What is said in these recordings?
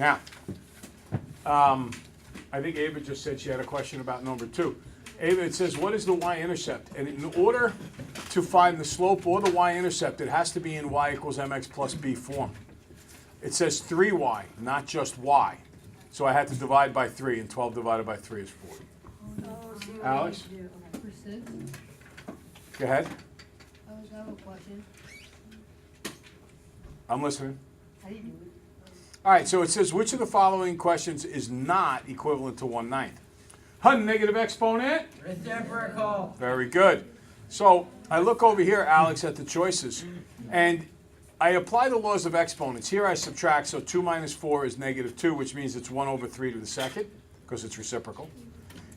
Now, I think Ava just said she had a question about number 2. Ava, it says, what is the y-intercept? And in order to find the slope or the y-intercept, it has to be in y equals mx plus b form. It says 3y, not just y. So I had to divide by 3, and 12 divided by 3 is 40. Alex? Go ahead. I have a question. I'm listening. How do you do it? All right, so it says, which of the following questions is not equivalent to 1/9? Negative exponent? Reciprocal. Very good. So I look over here, Alex, at the choices, and I apply the laws of exponents. Here I subtract, so 2 minus 4 is negative 2, which means it's 1 over 3 to the second, because it's reciprocal.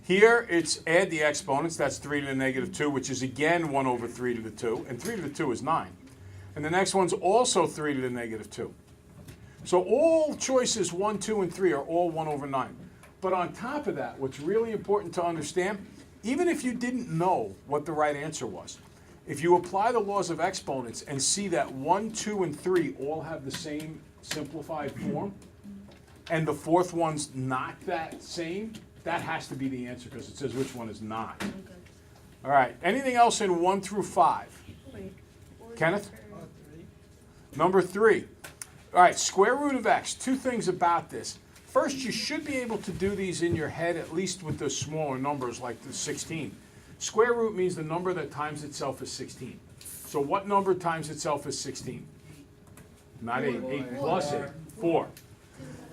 Here it's add the exponents, that's 3 to the negative 2, which is again 1 over 3 to the 2, and 3 to the 2 is 9. And the next one's also 3 to the negative 2. So all choices 1, 2, and 3 are all 1 over 9. But on top of that, what's really important to understand, even if you didn't know what the right answer was, if you apply the laws of exponents and see that 1, 2, and 3 all have the same simplified form, and the fourth one's not that same, that has to be the answer because it says which one is not. Okay. All right, anything else in 1 through 5? Wait. Kenneth? Number 3. All right, square root of x. 2 things about this. First, you should be able to do these in your head, at least with the smaller numbers like the 16. Square root means the number that times itself is 16. So what number times itself is 16? Not 8. 8 plus 8. 4.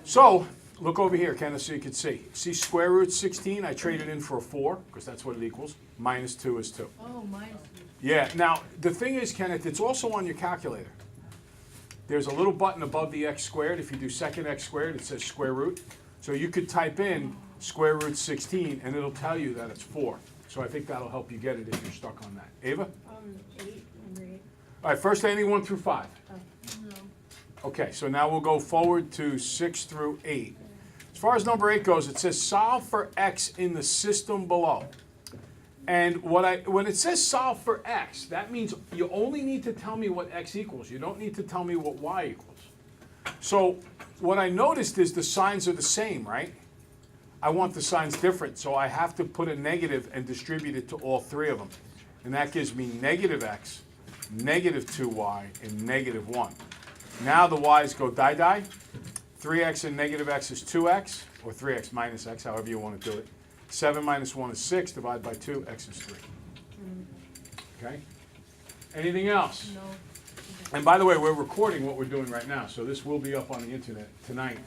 So look over here, Kenneth, so you can see. See square root 16? I traded in for a 4, because that's what it equals. Minus 2 is 2. Oh, minus. Yeah, now, the thing is, Kenneth, it's also on your calculator. There's a little button above the x squared. If you do second x squared, it says square root. So you could type in square root 16, and it'll tell you that it's 4. So I think that'll help you get it if you're stuck on that. Ava? 8, number 8. All right, first anything 1 through 5. No. Okay, so now we'll go forward to 6 through 8. As far as number 8 goes, it says solve for x in the system below. And when it says solve for x, that means you only need to tell me what x equals. You don't need to tell me what y equals. So what I noticed is the signs are the same, right? I want the signs different, so I have to put a negative and distribute it to all 3 of them. And that gives me negative x, negative 2y, and negative 1. Now the y's go die-die. 3x and negative x is 2x, or 3x minus x, however you want to do it. 7 minus 1 is 6, divided by 2, x is 3. Okay? Anything else? No. And by the way, we're recording what we're doing right now, so this will be up on the internet tonight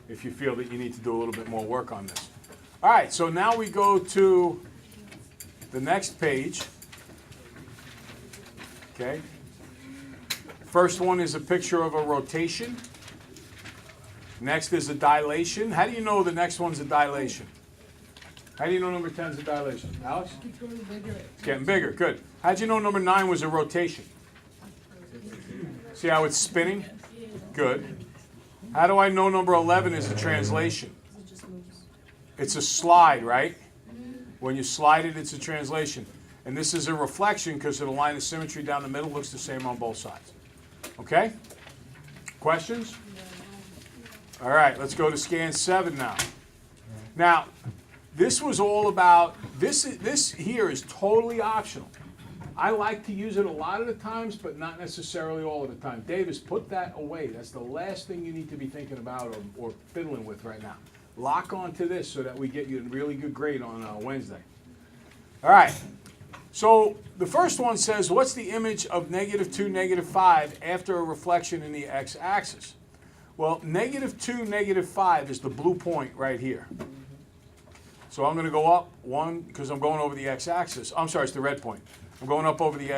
if you feel that you need to do a little bit more work on this. All right, so now we go to the next page. Okay? First one is a picture of a rotation. Next is a dilation. How do you know the next one's a dilation? How do you know number 10 is a dilation? Alex? It's getting bigger. It's getting bigger. Good. How do you know number 9 was a rotation? See how it's spinning? Good. How do I know number 11 is a translation? It just moves. It's a slide, right? When you slide it, it's a translation. And this is a reflection because of the line of symmetry down the middle looks the same on both sides. Okay? Questions? All right, let's go to scan 7 now. Now, this was all about, this here is totally optional. I like to use it a lot of the times, but not necessarily all of the time. Davis, put that away. That's the last thing you need to be thinking about or fiddling with right now. Lock onto this so that we get you a really good grade on Wednesday. All right. So the first one says, what's the image of negative 2, negative 5 after a reflection in the x-axis? Well, negative 2, negative 5 is the blue point right here. So I'm going to go up 1 because I'm going over the x-axis. I'm sorry, it's the red point. I'm going up over the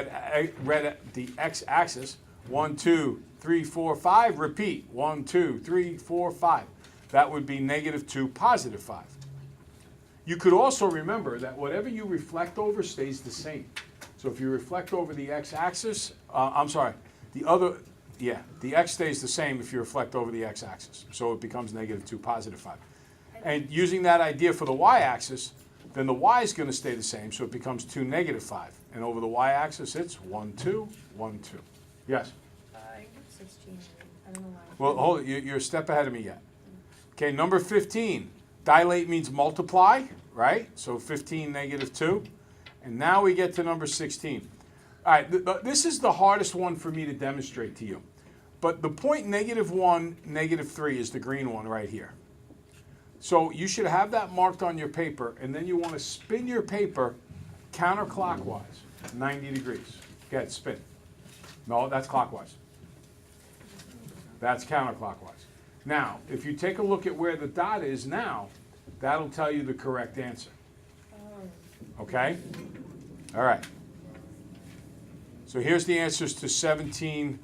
x-axis. 1, 2, 3, 4, 5. Repeat. 1, 2, 3, 4, 5. That would be negative 2, positive 5. You could also remember that whatever you reflect over stays the same. So if you reflect over the x-axis, the x stays the same if you reflect over the x-axis. So it becomes negative 2, positive 5. And using that idea for the y-axis, then the y is going to stay the same, so it becomes 2, negative 5. And over the y-axis, it's 1, 2, 1, 2. Yes? I got 16. I don't know why. Well, hold it. You're a step ahead of me yet. Okay, number 15. Dilate means multiply, right? So 15, negative 2. And now we get to number 16. All right, this is the hardest one for me to demonstrate to you. But the point -1, -3 is the green one right here. So you should have that marked on your paper, and then you want to spin your paper counterclockwise, 90 degrees. Go ahead, spin. No, that's clockwise. That's counterclockwise. Now, if you take a look at where the dot is now, that'll tell you the correct answer. Okay? All right. So here's the answers to 17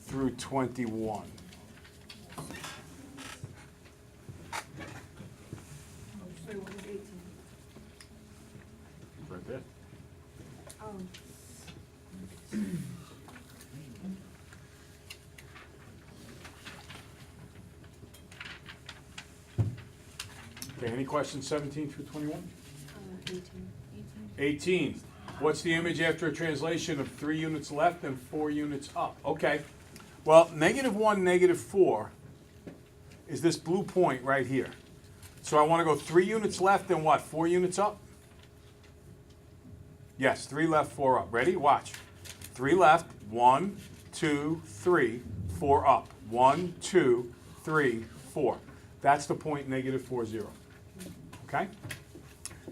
through 21. So what is 18? Right there. Oh. Okay, any questions 17 through 21? 18. 18. What's the image after a translation of 3 units left and 4 units up? Okay. Well, -1, -4 is this blue point right here. So I want to go 3 units left and what? 4 units up? Yes, 3 left, 4 up. Ready? Watch. 3 left, 1, 2, 3, 4 up. 1, 2, 3, 4. That's the point -4, 0. Okay?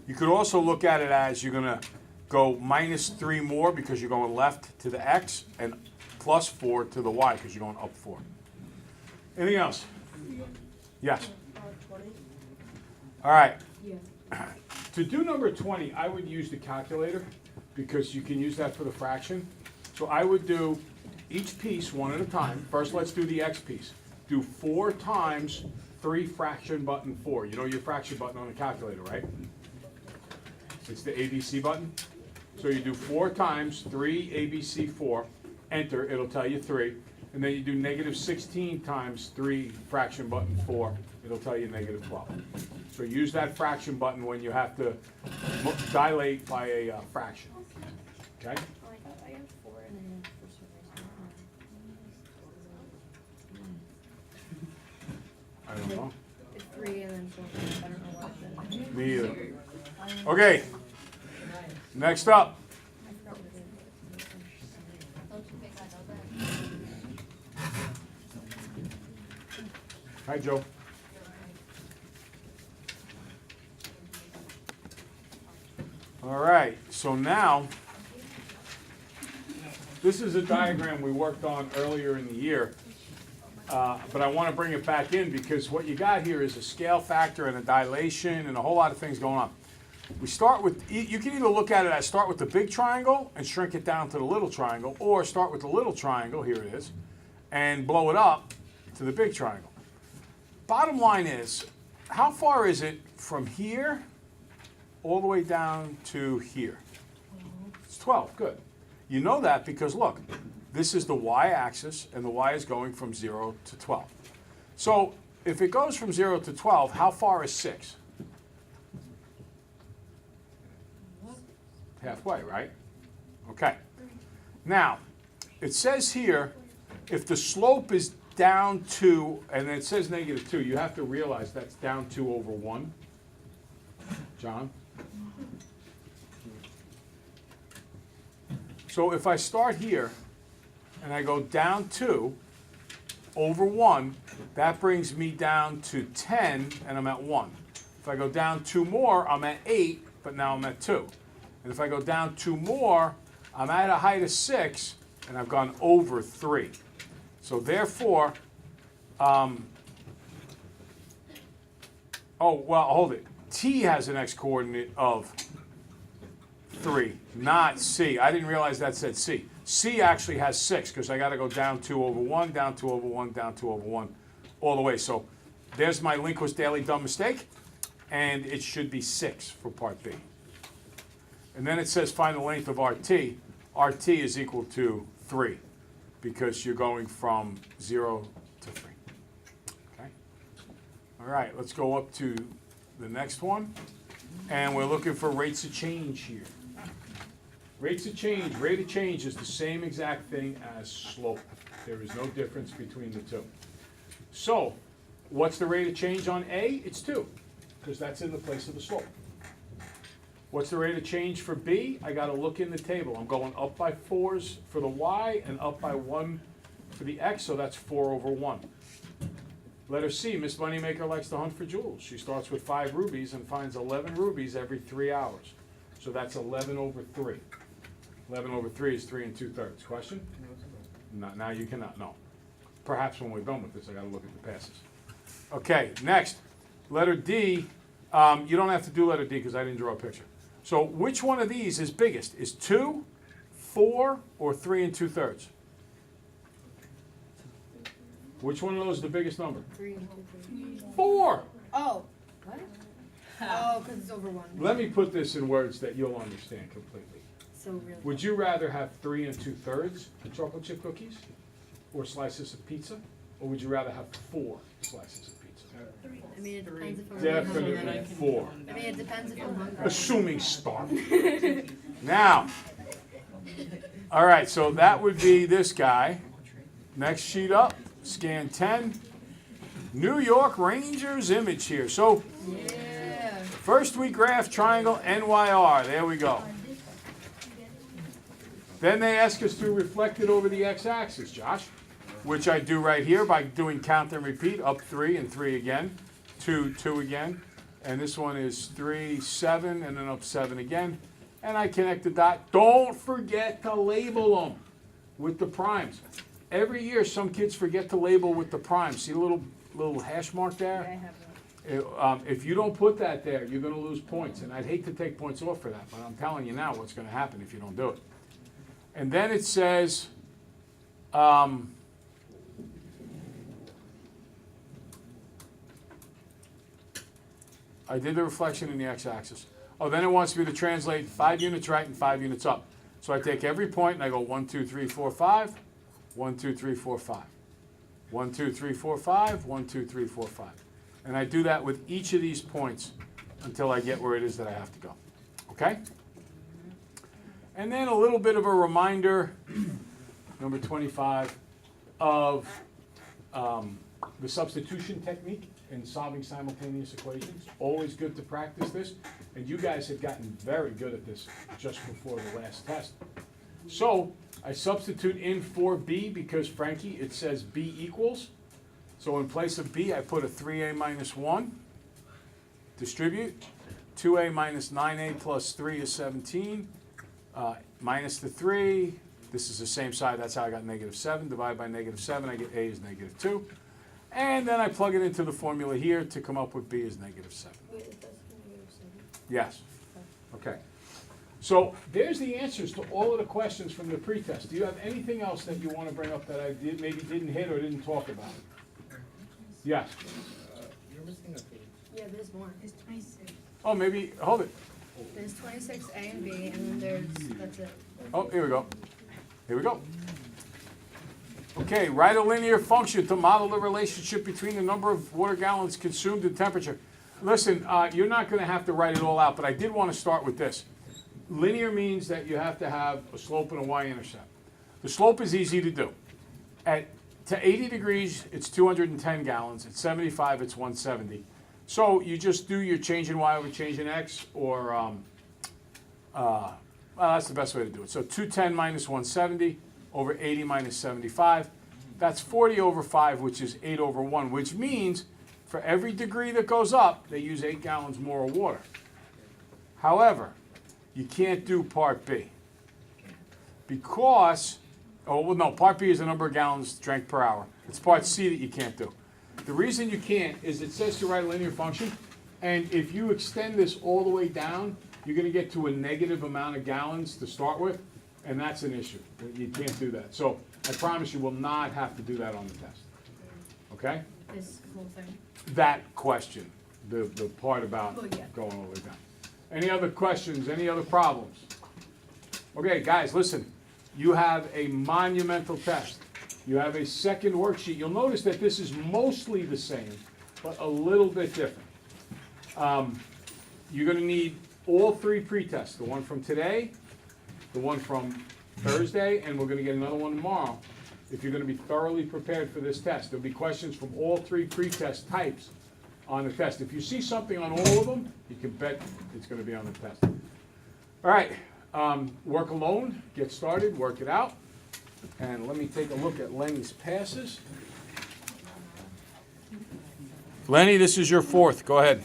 You could also look at it as you're going to go -3 more because you're going left to the x, and +4 to the y because you're going up 4. Anything else? Yes. 20? All right. Yeah. To do number 20, I would use the calculator because you can use that for the fraction. So I would do each piece one at a time. First, let's do the x piece. Do 4 times 3 fraction button 4. You know your fraction button on the calculator, right? It's the ABC button. So you do 4 times 3 ABC 4. Enter, it'll tell you 3. And then you do -16 times 3 fraction button 4. It'll tell you -12. So use that fraction button when you have to dilate by a fraction. Okay? Oh, I thought I had 4 and then for some reason. I don't know. It's 3 and then 4. I don't know what it is. Me either. Okay. Next up. I forgot what it is. Don't you think I know that? Hi, Joe. All right, so now, this is a diagram we worked on earlier in the year, but I want to bring it back in because what you got here is a scale factor and a dilation and a whole lot of things going on. We start with, you can either look at it as start with the big triangle and shrink it down to the little triangle, or start with the little triangle, here it is, and blow it up to the big triangle. Bottom line is, how far is it from here all the way down to here? It's 12, good. You know that because look, this is the y-axis and the y is going from 0 to 12. So if it goes from 0 to 12, how far is 6? Halfway, right? Okay. Now, it says here, if the slope is down 2, and it says -2, you have to realize that's down 2 over 1. John? So if I start here, and I go down 2 over 1, that brings me down to 10, and I'm at 1. If I go down 2 more, I'm at 8, but now I'm at 2. And if I go down 2 more, I'm at a height of 6, and I've gone over 3. So therefore, oh, well, hold it. T has an x-coordinate of 3, not C. I didn't realize that said C. C actually has 6, because I got to go down 2 over 1, down 2 over 1, down 2 over 1, all the way. So there's my Lindquist daily dumb mistake, and it should be 6 for part B. And then it says find the length of RT. RT is equal to 3 because you're going from 0 to 3. Okay? All right, let's go up to the next one. And we're looking for rates of change here. Rates of change, rate of change is the same exact thing as slope. There is no difference between the two. So what's the rate of change on A? It's 2, because that's in the place of the slope. What's the rate of change for B? I got to look in the table. I'm going up by 4s for the Y and up by 1 for the X, so that's 4 over 1. Letter C, Miss Moneymaker likes to hunt for jewels. She starts with 5 rubies and finds 11 rubies every 3 hours. So that's 11 over 3. 11 over 3 is 3 2/3. Question? No, now you cannot, no. Perhaps when we're done with this, I got to look at the passes. Okay, next, letter D. You don't have to do letter D because I didn't draw a picture. So which one of these is biggest? Is 2, 4, or 3 2/3? Which one of those is the biggest number? 3 and 2/3. 4. Oh. What? Oh, because it's over 1. Let me put this in words that you'll understand completely. So really. Would you rather have 3 2/3 chocolate chip cookies or slices of pizza? Or would you rather have 4 slices of pizza? I mean, it depends if I'm Definitely hungry. 4. I mean, it depends if I'm hungry. Assuming starving. Now, all right, so that would be this guy. Next sheet up, scan 10. New York Rangers image here. So Yeah. first we graph triangle NYR. There we go. Then they ask us to reflect it over the x-axis, Josh, which I do right here by doing count and repeat, up 3 and 3 again, 2, 2 again, and this one is 3, 7, and then up 7 again, and I connect the dot. Don't forget to label them with the primes. Every year some kids forget to label with the primes. See the little hash mark Yeah, I there? have that. If you don't put that there, you're going to lose points, and I'd hate to take points off for that, but I'm telling you now what's going to happen if you don't do it. And then it says, I did the reflection in the x-axis. Oh, then it wants me to translate 5 units right and 5 units up. So I take every point and I go 1, 2, 3, 4, 5, 1, 2, 3, 4, 5, 1, 2, 3, 4, 5, 1, 2, 3, 4, 5. And I do that with each of these points until I get where it is that I have to go. Okay? And then a little bit of a reminder, number 25, of the substitution technique in solving simultaneous equations. Always good to practice this. And you guys have gotten very good at this just before the last test. So I substitute in for B because, Frankie, it says B equals. So in place of B, I put a 3A minus 1. Distribute. 2A minus 9A plus 3 is 17. Minus the 3, this is the same side, that's how I got negative 7. Divide by negative 7, I get A is negative 2. And then I plug it into the formula here to come up with B is negative 7. Wait, is that -7? Yes. Okay. So there's the answers to all of the questions from the pretest. Do you have anything else that you want to bring up that I maybe didn't hit or didn't talk about? Yes. You're missing a page. Yeah, there's more. It's 26. Oh, maybe, hold it. There's 26A and B, and then that's it. Oh, here we go. Here we go. Okay, write a linear function to model the relationship between the number of water gallons consumed and temperature. Listen, you're not going to have to write it all out, but I did want to start with this. Linear means that you have to have a slope and a y-intercept. The slope is easy to do. To 80 degrees, it's 210 gallons. At 75, it's 170. So you just do your change in y over change in x, or, well, that's the best way to do it. So 210 minus 170 over 80 minus 75. That's 40 over 5, which is 8 over 1, which means for every degree that goes up, they use 8 gallons more of water. However, you can't do part B. Because, oh, well, no, part B is the number of gallons drank per hour. It's part C that you can't do. The reason you can't is it says to write a linear function, and if you extend this all the way down, you're going to get to a negative amount of gallons to start with, and that's an issue. You can't do that. So I promise you will not have to do that on the test. Okay? This whole thing. That question, the part about Well, yeah. going all the way down. Any other questions? Any other problems? Okay, guys, listen. You have a monumental test. You have a second worksheet. You'll notice that this is mostly the same, but a little bit different. You're going to need all 3 pretests, the one from today, the one from Thursday, and we're going to get another one tomorrow. if you're going to be thoroughly prepared for this test. There'll be questions from all 3 pretest types on the test. If you see something on all of them, you can bet it's going to be on the test. All right, work alone, get started, work it out. And let me take a look at Lenny's passes. Lenny, this is your 4th. Go ahead.